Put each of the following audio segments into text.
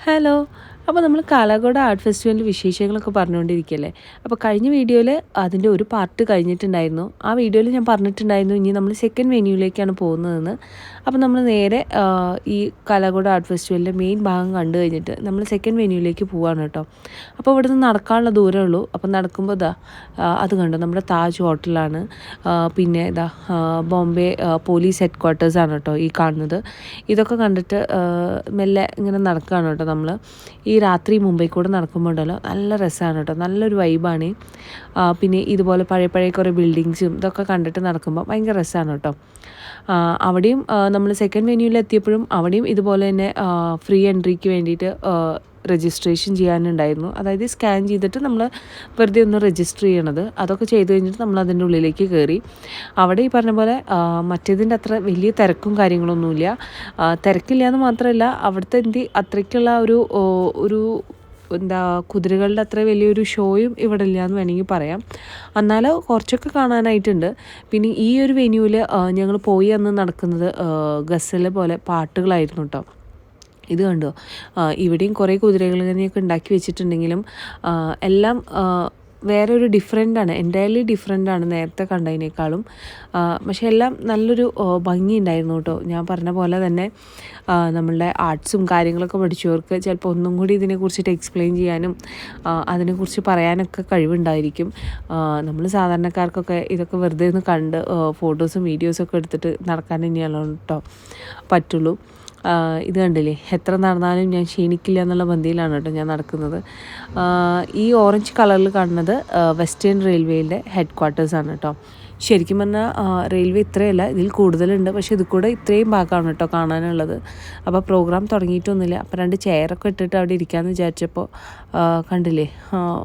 Hello. അപ്പോൾ നമ്മൾ കാലാകോട് art ഫെസ്റ്റിവലിൻ്റെ വിശേഷങ്ങളൊക്കെ പറഞ്ഞുകൊണ്ടിരിക്കുകയല്ലേ. അപ്പോൾ കഴിഞ്ഞ വീഡിയോയിൽ അതിൻ്റെ ഒരു പാർട്ട് കഴിഞ്ഞിട്ടുണ്ടായിരുന്നു. ആ വീഡിയോയിൽ ഞാൻ പറഞ്ഞിട്ടുണ്ടായിരുന്നു ഇനി നമ്മൾ സെക്കൻഡ് വെന്യൂവിലേക്കാണ് പോകുന്നതെന്ന്. അപ്പോൾ നമ്മൾ നേരെ ഈ കാലാകോട് ആർട്ട് ഫെസ്റ്റിവലിൻ്റെ മെയിൻ ഭാഗം കണ്ടു കഴിഞ്ഞിട്ട് നമ്മൾ സെക്കൻഡ് വെന്യൂവിലേക്ക് പോവാണ് കേട്ടോ. അപ്പോൾ ഇവിടെ നിന്ന് നടക്കാനുള്ള ദൂരമേ ഉള്ളൂ. അപ്പോൾ നടക്കുമ്പോൾ അത് കണ്ടോ, നമ്മുടെ താജ് ഹോട്ടലാണ്. പിന്നെ ബോംബെ പോലീസ് ഹെഡ് ക്വാർട്ടേഴ്സാണ് കേട്ടോ ഈ കാണുന്നത്. ഇതൊക്കെ കണ്ടിട്ട് മെല്ലെ ഇങ്ങനെ നടക്കുകയാണ് കേട്ടോ നമ്മൾ. ഈ രാത്രി മുംബൈ കൂടെ നടക്കുമ്പോൾ ഉണ്ടല്ലോ നല്ല രസമാണ് കേട്ടോ, നല്ലൊരു വൈബാണ്. പിന്നെ ഇതുപോലെ പഴയ കുറേ ബിൽഡിങ്സും ഇതൊക്കെ കണ്ടിട്ട് നടക്കുമ്പോൾ ഭയങ്കര രസമാണ് കേട്ടോ. അവിടെയും നമ്മൾ സെക്കൻഡ് വെന്യൂവിൽ എത്തിയപ്പോഴും അവിടെയും ഇതുപോലെ തന്നെ ഫ്രീ എൻട്രിക്ക് വേണ്ടിയിട്ട് രജിസ്ട്രേഷൻ ചെയ്യാനുണ്ടായിരുന്നു. അതായത് സ്കാൻ ചെയ്തിട്ട് നമ്മൾ വെറുതെ ഒന്ന് രജിസ്റ്റർ ചെയ്യണത്. അതൊക്കെ ചെയ്ത് കഴിഞ്ഞിട്ട് നമ്മൾ അതിൻ്റെ ഉള്ളിലേക്ക് കയറി. അവിടെ ഈ പറഞ്ഞ പോലെ മറ്റേതിൻ്റെ അത്ര വലിയ തിരക്കും കാര്യങ്ങളൊന്നുമില്ല. തിരക്കില്ല എന്ന് മാത്രമല്ല, അവിടുത്തെ അത്രയ്ക്കുള്ള ഒരു കുതിരകളുടെ അത്ര വലിയൊരു ഷോയും ഇവിടെ ഇല്ല എന്ന് വേണമെങ്കിൽ പറയാം. എന്നാലും കുറച്ചൊക്കെ കാണാനായിട്ടുണ്ട്. പിന്നെ ഈ ഒരു വെന്യൂവിൽ ഞങ്ങൾ പോയി അന്ന് നടക്കുന്നത് ഗസല് പോലെ പാട്ടുകളായിരുന്നു കേട്ടോ. ഇത് കണ്ടോ, ഇവിടെയും കുറേ കുതിരകൾ ഇങ്ങനെയൊക്കെ ഉണ്ടാക്കി വെച്ചിട്ടുണ്ടെങ്കിലും എല്ലാം വേറൊരു ഡിഫറെൻ്റാണ്, എൻ്റയർലി ഡിഫറെൻ്റാണ് നേരത്തെ കണ്ടതിനേക്കാളും. പക്ഷെ എല്ലാം നല്ലൊരു ഭംഗിയുണ്ടായിരുന്നു കേട്ടോ. ഞാൻ പറഞ്ഞ പോലെ തന്നെ നമ്മളുടെ ആർട്സും കാര്യങ്ങളൊക്കെ പഠിച്ചവർക്ക് ചിലപ്പോൾ ഒന്നും കൂടി ഇതിനെക്കുറിച്ചിട്ട് എക്സ്പ്ലെയിൻ ചെയ്യാനും അതിനെക്കുറിച്ച് പറയാനൊക്കെ കഴിവുണ്ടായിരിക്കും. നമ്മൾ സാധാരണക്കാർക്കൊക്കെ ഇതൊക്കെ വെറുതെ ഒന്ന് കണ്ട് ഫോട്ടോസും വീഡിയോസൊക്കെ എടുത്തിട്ട് നടക്കാൻ തന്നെയാണല്ലോ കേട്ടോ പറ്റുള്ളൂ. ഇത് കണ്ടില്ലേ, എത്ര നടന്നാലും ഞാൻ ക്ഷീണിക്കില്ല എന്നുള്ള ബന്ധിയിലാണ് കേട്ടോ ഞാൻ നടക്കുന്നത്. ഈ ഓറഞ്ച് കളറിൽ കാണുന്നത് വെസ്റ്റേൺ റെയിൽവേയുടെ ഹെഡ് ക്വാർട്ടേഴ്സാണ് കേട്ടോ. ശരിക്കും പറഞ്ഞാൽ റെയിൽവേ ഇത്രയല്ല, ഇതിൽ കൂടുതലുണ്ട്. പക്ഷേ ഇത് കൂടെ ഇത്രയും ഭാഗമാണ് കേട്ടോ കാണാനുള്ളത്. അപ്പോൾ പ്രോഗ്രാം തുടങ്ങിയിട്ടൊന്നുമില്ല. അപ്പോൾ 2 ചെയറൊക്കെ ഇട്ടിട്ട് അവിടെ ഇരിക്കാമെന്ന് വിചാരിച്ചപ്പോൾ കണ്ടില്ലേ,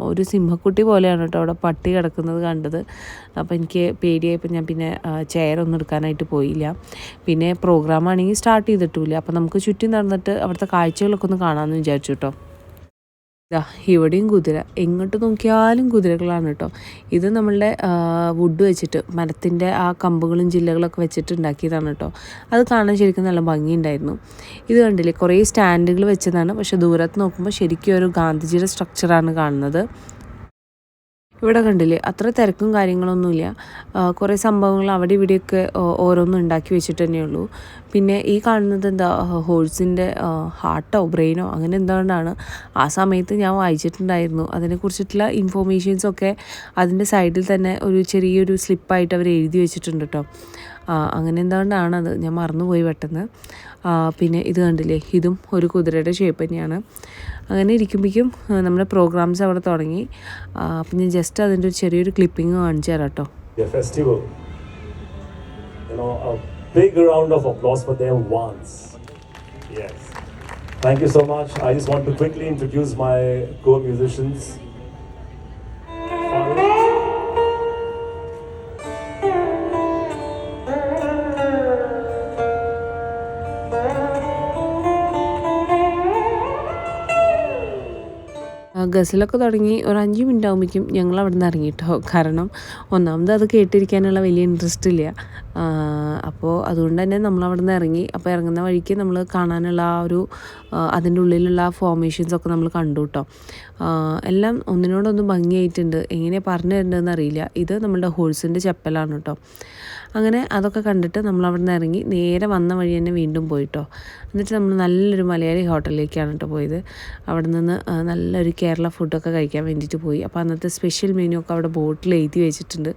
ഒരു സിംഹക്കുട്ടി പോലെയാണ് കേട്ടോ അവിടെ പട്ടി കിടക്കുന്നത് കണ്ടത്. അപ്പോൾ എനിക്ക് പേടിയായപ്പോൾ ഞാൻ പിന്നെ ചെയറൊന്നും എടുക്കാനായിട്ട് പോയില്ല. പിന്നെ പ്രോഗ്രാം ആണെങ്കിൽ സ്റ്റാർട്ട് ചെയ്തിട്ടില്ല. അപ്പോൾ നമുക്ക് ചുറ്റും നടന്നിട്ട് അവിടുത്തെ കാഴ്ചകളൊക്കെ ഒന്ന് കാണാമെന്ന് വിചാരിച്ചു കേട്ടോ. ഇവിടെയും കുതിര, എങ്ങോട്ട് നോക്കിയാലും കുതിരകളാണ് കേട്ടോ. ഇത് നമ്മളുടെ വുഡ് വെച്ചിട്ട്, മരത്തിൻ്റെ ആ കമ്പുകളും ജില്ലകളൊക്കെ വെച്ചിട്ട് ഉണ്ടാക്കിയതാണ് കേട്ടോ. അത് കാണാൻ ശരിക്കും നല്ല ഭംഗിയുണ്ടായിരുന്നു. ഇത് കണ്ടില്ലേ, കുറേ സ്റ്റാൻഡുകൾ വെച്ചതാണ്. പക്ഷേ ദൂരത്ത് നോക്കുമ്പോൾ ശരിക്കും ഒരു ഗാന്ധിജിയുടെ സ്ട്രക്ചറാണ് കാണുന്നത്. ഇവിടെ കണ്ടില്ലേ, അത്ര തിരക്കും കാര്യങ്ങളൊന്നുമില്ല. കുറേ സംഭവങ്ങൾ അവിടെ ഇവിടെയൊക്കെ ഓരോന്നും ഉണ്ടാക്കി വെച്ചിട്ട് തന്നെയുള്ളൂ. പിന്നെ ഈ കാണുന്നത് ഹോഴ്സിൻ്റെ ഹാർട്ടോ ബ്രെയിനോ അങ്ങനെ എന്തുകൊണ്ടാണ്. ആ സമയത്ത് ഞാൻ വായിച്ചിട്ടുണ്ടായിരുന്നു അതിനെക്കുറിച്ചിട്ടുള്ള ഇൻഫോർമേഷൻസൊക്കെ. അതിൻ്റെ സൈഡിൽ തന്നെ ഒരു ചെറിയൊരു സ്ലിപ്പായിട്ട് അവർ എഴുതി വെച്ചിട്ടുണ്ട് കേട്ടോ. അങ്ങനെ എന്തുകൊണ്ടാണത്, ഞാൻ മറന്നുപോയി പെട്ടെന്ന്. പിന്നെ ഇത് കണ്ടില്ലേ, ഇതും ഒരു കുതിരയുടെ ഷേപ്പ് തന്നെയാണ്. അങ്ങനെ ഇരിക്കുമ്പോഴേക്കും നമ്മുടെ പ്രോഗ്രാംസ് അവിടെ തുടങ്ങി. അപ്പം ഞാൻ ജസ്റ്റ് അതിൻ്റെ ഒരു ചെറിയൊരു ക്ലിപ്പിംഗ് കാണിച്ചു തരാം കേട്ടോ. Festival. A big round of applause for them once. Yes. Thank you so much. I just want to quickly introduce my co-musicians. ഗസലൊക്കെ തുടങ്ങി ഒരു 5 മിനിറ്റ് ആകുമ്പോഴേക്കും ഞങ്ങൾ അവിടെ നിന്ന് ഇറങ്ങിയിട്ടോ. കാരണം ഒന്നാമത് അത് കേട്ടിരിക്കാനുള്ള വലിയ ഇൻട്രസ്റ്റ് ഇല്ല. അപ്പോൾ അതുകൊണ്ട് തന്നെ നമ്മളവിടെ നിന്ന് ഇറങ്ങി. അപ്പോൾ ഇറങ്ങുന്ന വഴിക്ക് നമ്മൾ കാണാനുള്ള അതിൻ്റെ ഉള്ളിലുള്ള ഫോർമേഷൻസൊക്കെ നമ്മൾ കണ്ടു കേട്ടോ. എല്ലാം ഒന്നിനോടൊന്ന് ഭംഗിയായിട്ടുണ്ട്. എങ്ങനെയാണ് പറഞ്ഞു തരേണ്ടതെന്ന് അറിയില്ല. ഇത് നമ്മളുടെ ഹോഴ്സിൻ്റെ ചെപ്പലാണ് കേട്ടോ. അങ്ങനെ അതൊക്കെ കണ്ടിട്ട് നമ്മളവിടെ നിന്ന് ഇറങ്ങി നേരെ വന്ന വഴി തന്നെ വീണ്ടും പോയിട്ടോ. എന്നിട്ട് നമ്മൾ നല്ലൊരു മലയാളി ഹോട്ടലിലേക്കാണ് കേട്ടോ പോയത്. അവിടെ നിന്ന് നല്ലൊരു കേരള ഫുഡൊക്കെ കഴിക്കാൻ വേണ്ടിയിട്ട് പോയി. അപ്പോൾ അന്നത്തെ സ്പെഷ്യൽ മെനു ഒക്കെ അവിടെ ബോട്ടിൽ എഴുതി വെച്ചിട്ടുണ്ട്.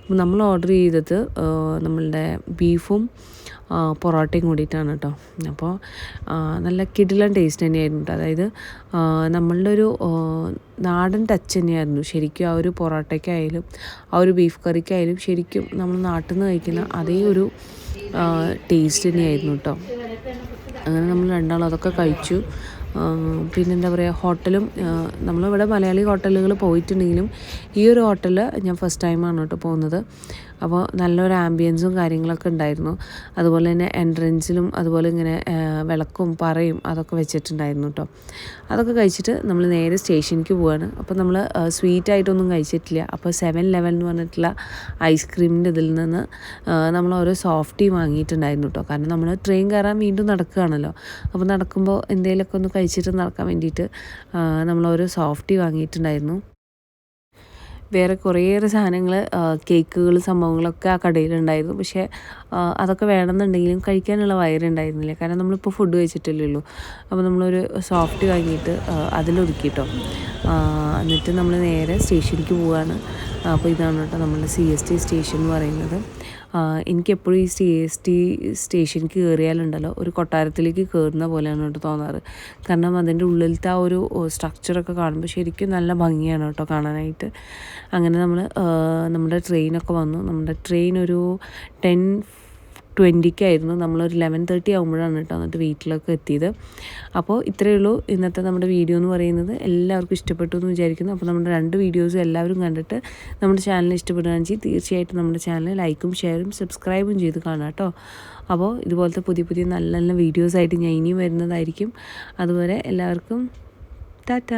അപ്പോൾ നമ്മൾ ഓർഡർ ചെയ്തത് നമ്മളുടെ ബീഫും പൊറോട്ടയും കൂടിയിട്ടാണ് കേട്ടോ. അപ്പോൾ നല്ല കിടിലൻ ടേസ്റ്റ് തന്നെയായിരുന്നു കേട്ടോ. അതായത് നമ്മളുടെ ഒരു നാടൻ ടച്ച് തന്നെയായിരുന്നു ശരിക്കും. ആ ഒരു പൊറോട്ടയ്ക്കായാലും ആ ഒരു ബീഫ് കറിക്കായാലും ശരിക്കും നമ്മൾ നാട്ടിൽ നിന്ന് കഴിക്കുന്ന അതേ ഒരു ടേസ്റ്റ് തന്നെയായിരുന്നു കേട്ടോ. അങ്ങനെ നമ്മൾ രണ്ടാളും അതൊക്കെ കഴിച്ചു. പിന്നെന്താ പറയുക, ഹോട്ടലും നമ്മളിവിടെ മലയാളി ഹോട്ടലുകൾ പോയിട്ടുണ്ടെങ്കിലും ഈ ഒരു ഹോട്ടൽ ഞാൻ ഫസ്റ്റ് ടൈമാണ് കേട്ടോ പോകുന്നത്. അപ്പോൾ നല്ലൊരു ആംബിയൻസും കാര്യങ്ങളൊക്കെ ഉണ്ടായിരുന്നു. അതുപോലെ തന്നെ എൻട്രൻസിലും അതുപോലെ ഇങ്ങനെ വിളക്കും പറയും അതൊക്കെ വെച്ചിട്ടുണ്ടായിരുന്നു കേട്ടോ. അതൊക്കെ കഴിച്ചിട്ട് നമ്മൾ നേരെ സ്റ്റേഷനിലേക്ക് പോവാണ്. അപ്പോൾ നമ്മൾ സ്വീറ്റായിട്ടൊന്നും കഴിച്ചിട്ടില്ല. അപ്പോൾ 7-Eleven എന്ന് പറഞ്ഞിട്ടുള്ള ഐസ്ക്രീമിൻ്റെ ഇതിൽ നിന്ന് നമ്മൾ ഓരോ സോഫ്റ്റി വാങ്ങിയിട്ടുണ്ടായിരുന്നു കേട്ടോ. കാരണം നമ്മൾ ട്രെയിൻ കയറാൻ വീണ്ടും നടക്കുകയാണല്ലോ. അപ്പോൾ നടക്കുമ്പോൾ എന്തെങ്കിലുമൊക്കെ ഒന്ന് വെച്ചിട്ട് നടക്കാൻ വേണ്ടിയിട്ട് നമ്മളോരോ സോഫ്റ്റി വാങ്ങിയിട്ടുണ്ടായിരുന്നു. വേറെ കുറേയേറെ സാധനങ്ങൾ കേക്കുകൾ സംഭവങ്ങളൊക്കെ ആ കടയിലുണ്ടായിരുന്നു. പക്ഷേ അതൊക്കെ വേണമെന്നുണ്ടെങ്കിലും കഴിക്കാനുള്ള വയറുണ്ടായിരുന്നില്ല. കാരണം നമ്മളിപ്പോൾ ഫുഡ് കഴിച്ചിട്ടില്ലല്ലോ. അപ്പോൾ നമ്മളൊരു സോഫ്റ്റ് വാങ്ങിയിട്ട് അതിലൊതുക്കിട്ടോ. എന്നിട്ട് നമ്മൾ നേരെ സ്റ്റേഷനിലേക്ക് പോവുകയാണ്. അപ്പോൾ ഇതാണ് കേട്ടോ നമ്മളുടെ CST സ്റ്റേഷൻ എന്ന് പറയുന്നത്. എനിക്കെപ്പോഴും ഈ CST സ്റ്റേഷനിലേക്ക് കയറിയാലുണ്ടല്ലോ ഒരു കൊട്ടാരത്തിലേക്ക് കയറുന്ന പോലെയാണ് കേട്ടോ തോന്നാറ്. കാരണം അതിൻ്റെ ഉള്ളിലത്തെ ആ ഒരു സ്ട്രക്ചറൊക്കെ കാണുമ്പോൾ ശരിക്കും നല്ല ഭംഗിയാണ് കേട്ടോ കാണാനായിട്ട്. അങ്ങനെ നമ്മുടെ ട്രെയിനൊക്കെ വന്നു. നമ്മുടെ ട്രെയിൻ ഒരു 10:20 നമ്മളൊരു 11:30 ആകുമ്പോഴാണ് കേട്ടോ എന്നിട്ട് വീട്ടിലൊക്കെ എത്തിയത്. അപ്പോൾ ഇത്രയേ ഉള്ളൂ ഇന്നത്തെ നമ്മുടെ വീഡിയോ എന്ന് പറയുന്നത്. എല്ലാവർക്കും ഇഷ്ടപ്പെട്ടു എന്ന് വിചാരിക്കുന്നു. അപ്പോൾ നമ്മുടെ 2 വീഡിയോസും എല്ലാവരും കണ്ടിട്ട് നമ്മുടെ ചാനൽ ഇഷ്ടപ്പെടുകയാണെന്ന് വെച്ചാൽ തീർച്ചയായിട്ടും നമ്മുടെ ചാനൽ ലൈക്കും ഷെയറും സബ്സ്ക്രൈബും ചെയ്ത് കാണാം കേട്ടോ. അപ്പോൾ ഇതുപോലത്തെ പുതിയ നല്ല നല്ല വീഡിയോസായിട്ട് ഞാൻ ഇനിയും വരുന്നതായിരിക്കും. അതുവരെ എല്ലാവർക്കും ടാറ്റ.